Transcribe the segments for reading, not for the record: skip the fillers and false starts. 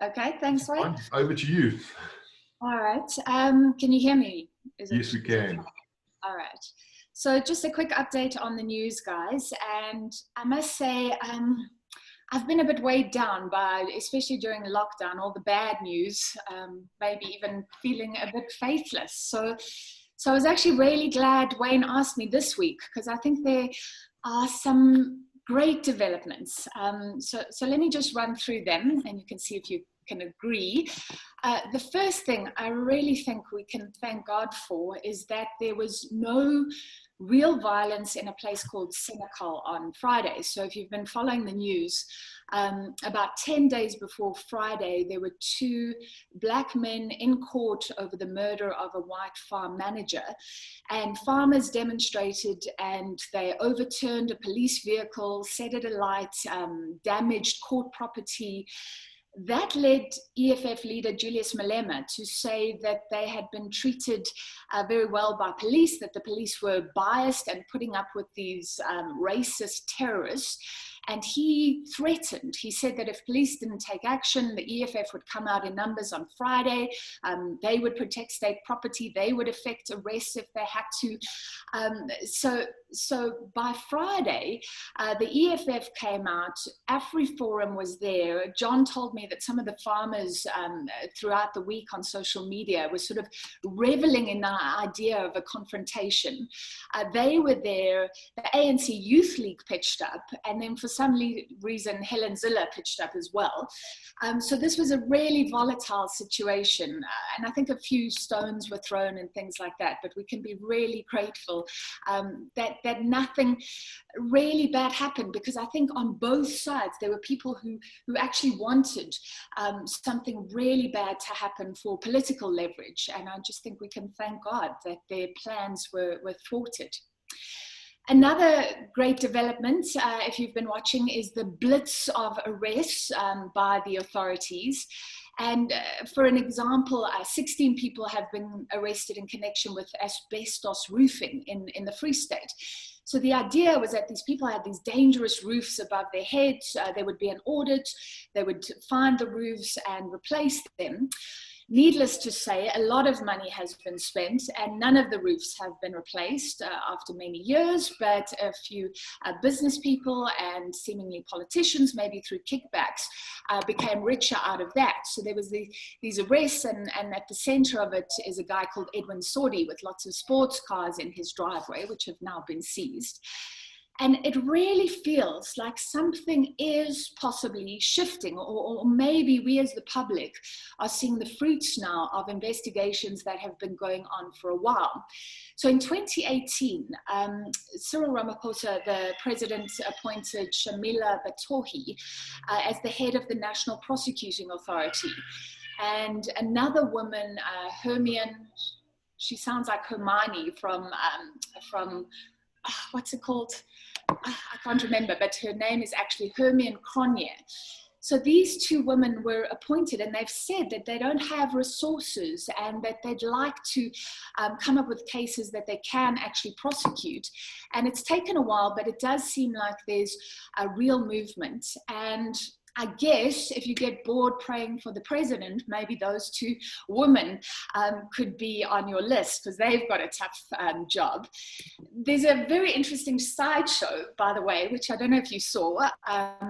Okay, thanks, Wayne. Fine. Over to you. All right. Can you hear me? Yes, we can. All right. So just a quick update on the news, guys. And I must say, I've been a bit weighed down by, especially during lockdown, all the bad news, maybe even feeling a bit faithless. So I was actually really glad Wayne asked me this week, because I think there are some great developments. So let me just run through them and you can see if you can agree. The first thing I really think we can thank God for is that there was no real violence in a place called Senegal on Friday. So if you've been following the news, about 10 days before Friday, there were two black men in court over the murder of a white farm manager. And farmers demonstrated and they overturned a police vehicle, set it alight, damaged court property. That led EFF leader Julius Malema to say that they had been treated very well by police, that the police were biased and putting up with these racist terrorists. And he threatened, he said that if police didn't take action, the EFF would come out in numbers on Friday. They would protect state property. They would effect arrests if they had to. So by Friday, the EFF came out, AfriForum was there. John told me that some of the farmers throughout the week on social media were sort of reveling in the idea of a confrontation. They were there, the ANC Youth League pitched up, and then for some reason, Helen Ziller pitched up as well. So this was a really volatile situation, and I think a few stones were thrown and things like that, but we can be really grateful that nothing really bad happened, because I think on both sides there were people who actually wanted something really bad to happen for political leverage, and I just think we can thank God that their plans were thwarted. Another great development, if you've been watching, is the blitz of arrests by the authorities. And for an example, 16 people have been arrested in connection with asbestos roofing in the Free State. So the idea was that these people had these dangerous roofs above their heads. There would be an audit. They would find the roofs and replace them. Needless to say, a lot of money has been spent and none of the roofs have been replaced after many years, but a few business people and seemingly politicians, maybe through kickbacks, became richer out of that. So there was these arrests, and at the center of it is a guy called Edwin Sodi with lots of sports cars in his driveway, which have now been seized. And it really feels like something is possibly shifting, or maybe we as the public are seeing the fruits now of investigations that have been going on for a while. So in 2018, Cyril Ramaphosa, the president, appointed Shamila Batohi as the head of the National Prosecuting Authority. And another woman, Hermione, she sounds like Hermione from what's it called? I can't remember, but her name is actually Hermione Cronje. So these two women were appointed, and they've said that they don't have resources and that they'd like to come up with cases that they can actually prosecute. And it's taken a while, but it does seem like there's a real movement. And I guess if you get bored praying for the president, maybe those two women could be on your list, because they've got a tough job. There's a very interesting sideshow, by the way, which I don't know if you saw,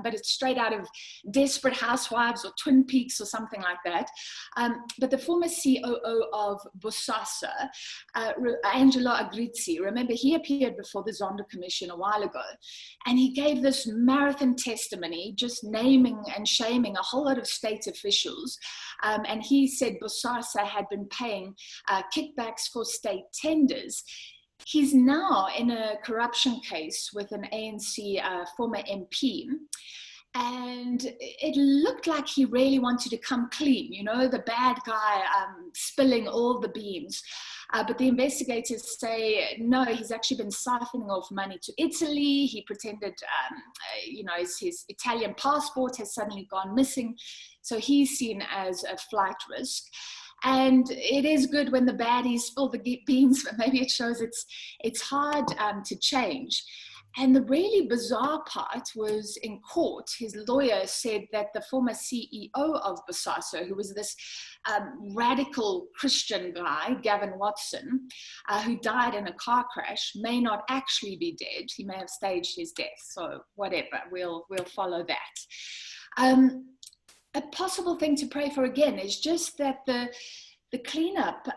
but it's straight out of Desperate Housewives or Twin Peaks or something like that. But the former COO of Bosasa, Angelo Agrizzi, remember he appeared before the Zondo Commission a while ago, and he gave this marathon testimony, just naming and shaming a whole lot of state officials. And he said Bosasa had been paying kickbacks for state tenders. He's now in a corruption case with an ANC former MP. And it looked like he really wanted to come clean, you know, the bad guy spilling all the beans. But the investigators say, no, he's actually been siphoning off money to Italy. He pretended, you know, his Italian passport has suddenly gone missing. So he's seen as a flight risk. And it is good when the baddies spill the beans, but maybe it shows it's hard to change. And the really bizarre part was in court, his lawyer said that the former CEO of Bosasa, who was this radical Christian guy, Gavin Watson, who died in a car crash, may not actually be dead. He may have staged his death. So whatever, we'll follow that. A possible thing to pray for again is just that the cleanup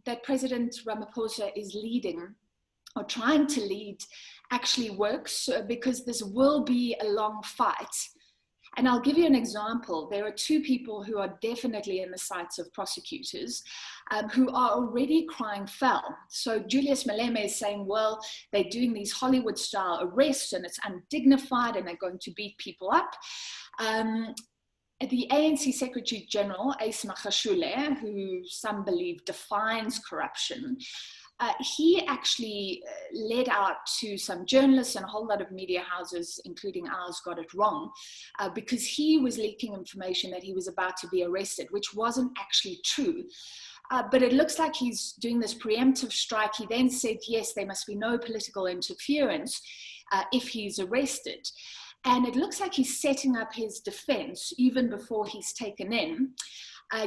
that President Ramaphosa is leading or trying to lead actually works, because this will be a long fight. And I'll give you an example. There are two people who are definitely in the sights of prosecutors who are already crying foul. So Julius Malema is saying, well, they're doing these Hollywood-style arrests and it's undignified and they're going to beat people up. The ANC Secretary General, Ace Magashule, who some believe defines corruption, he actually led out to some journalists and a whole lot of media houses, including ours, got it wrong, because he was leaking information that he was about to be arrested, which wasn't actually true. But it looks like he's doing this preemptive strike. He then said, yes, there must be no political interference if he's arrested. And it looks like he's setting up his defense even before he's taken in.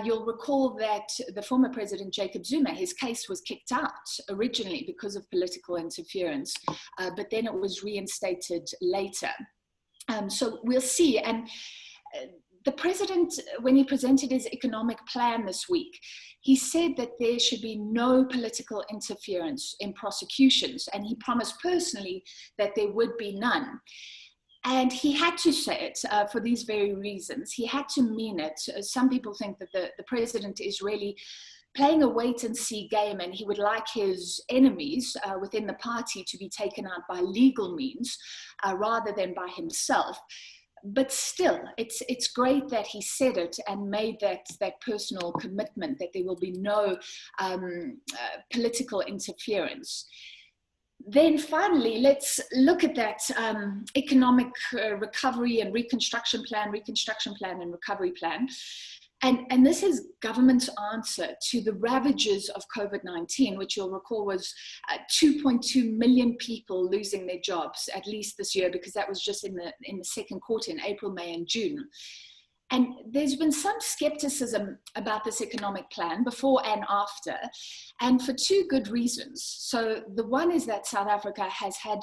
You'll recall that the former president, Jacob Zuma, his case was kicked out originally because of political interference, but then it was reinstated later. So we'll see. And the president, when he presented his economic plan this week, he said that there should be no political interference in prosecutions, and he promised personally that there would be none. And he had to say it for these very reasons. He had to mean it. Some people think that the president is really playing a wait-and-see game, and he would like his enemies within the party to be taken out by legal means rather than by himself. But still, it's great that he said it and made that personal commitment that there will be no political interference. Then finally, let's look at that economic recovery and reconstruction plan and recovery plan. And this is government's answer to the ravages of COVID-19, which you'll recall was 2.2 million people losing their jobs, at least this year, because that was just in the second quarter, in April, May, and June. And there's been some skepticism about this economic plan before and after, and for two good reasons. So the one is that South Africa has had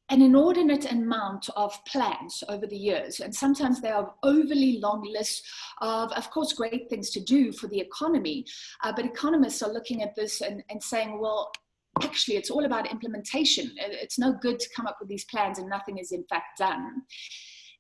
an inordinate amount of plans over the years, and sometimes they are overly long lists of course, great things to do for the economy, but economists are looking at this and saying, well, actually, it's all about implementation. It's no good to come up with these plans and nothing is in fact done.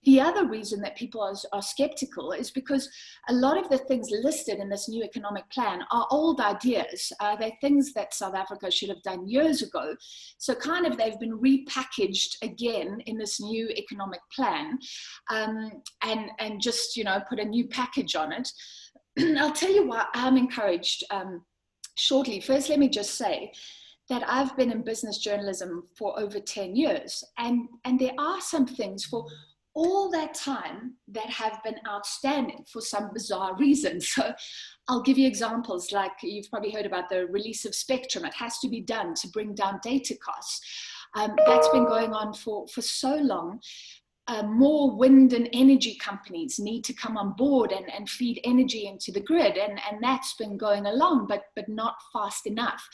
The other reason that people are skeptical is because a lot of the things listed in this new economic plan are old ideas. They're things that South Africa should have done years ago. So kind of they've been repackaged again in this new economic plan and just, put a new package on it. I'll tell you why I'm encouraged shortly. First, let me just say that I've been in business journalism for over 10 years. And there are some things for all that time that have been outstanding for some bizarre reasons. So I'll give you examples, like you've probably heard about the release of spectrum. It has to be done to bring down data costs. That's been going on for so long. More wind and energy companies need to come on board and feed energy into the grid. And that's been going along, but not fast enough.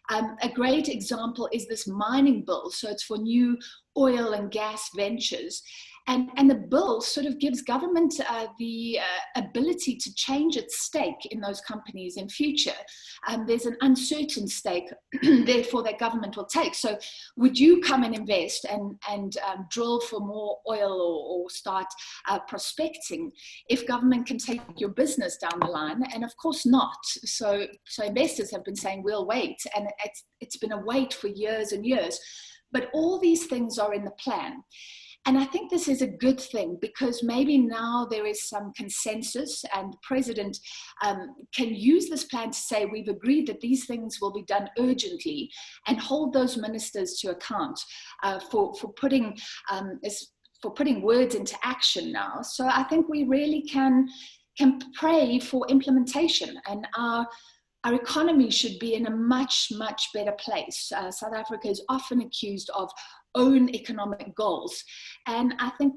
A great example is this mining bill. So it's for new oil and gas ventures. And the bill sort of gives government the ability to change its stake in those companies in future. There's an uncertain stake, therefore, that government will take. So would you come and invest and drill for more oil or start prospecting if government can take your business down the line? And of course not. So investors have been saying, we'll wait. And it's been a wait for years and years. But all these things are in the plan. And I think this is a good thing because maybe now there is some consensus and the president can use this plan to say we've agreed that these things will be done urgently and hold those ministers to account for putting words into action now. So I think we really can pray for implementation, and our economy should be in a much, much better place. South Africa is often accused of own economic goals. And I think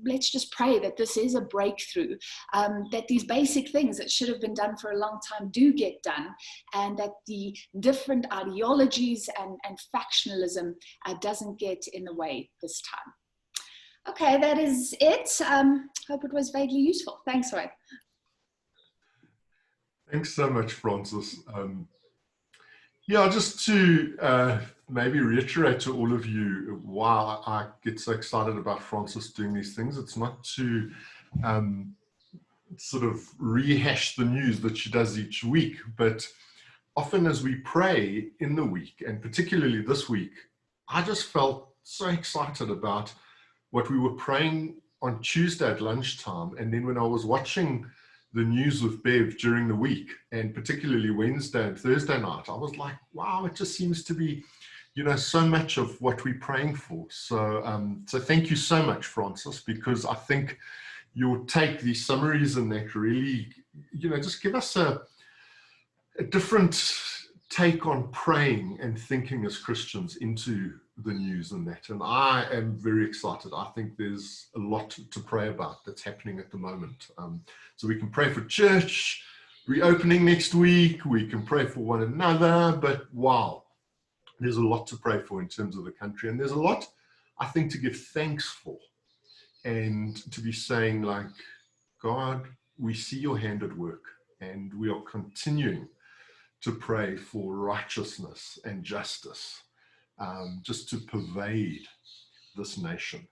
let's just pray that this is a breakthrough, that these basic things that should have been done for a long time do get done, and that the different ideologies and factionalism doesn't get in the way this time. Okay, that is it. Hope it was vaguely useful. Thanks, Roy. Thanks so much, Francis. Yeah, just to maybe reiterate to all of you why I get so excited about Francis doing these things. It's not to sort of rehash the news that she does each week, but often as we pray in the week, and particularly this week, I just felt so excited about what we were praying on Tuesday at lunchtime. And then when I was watching the news with Bev during the week, and particularly Wednesday and Thursday night, I was like, wow, it just seems to be, so much of what we're praying for. So, so thank you so much, Francis, because I think you'll take these summaries and that really, just give us a different take on praying and thinking as Christians into the news and that. And I am very excited. I think there's a lot to pray about that's happening at the moment. So we can pray for church reopening next week. We can pray for one another. But wow, there's a lot to pray for in terms of the country. And there's a lot, I think, to give thanks for. And to be saying, like, God, we see your hand at work, and we are continuing to pray for righteousness and justice, just to pervade this nation.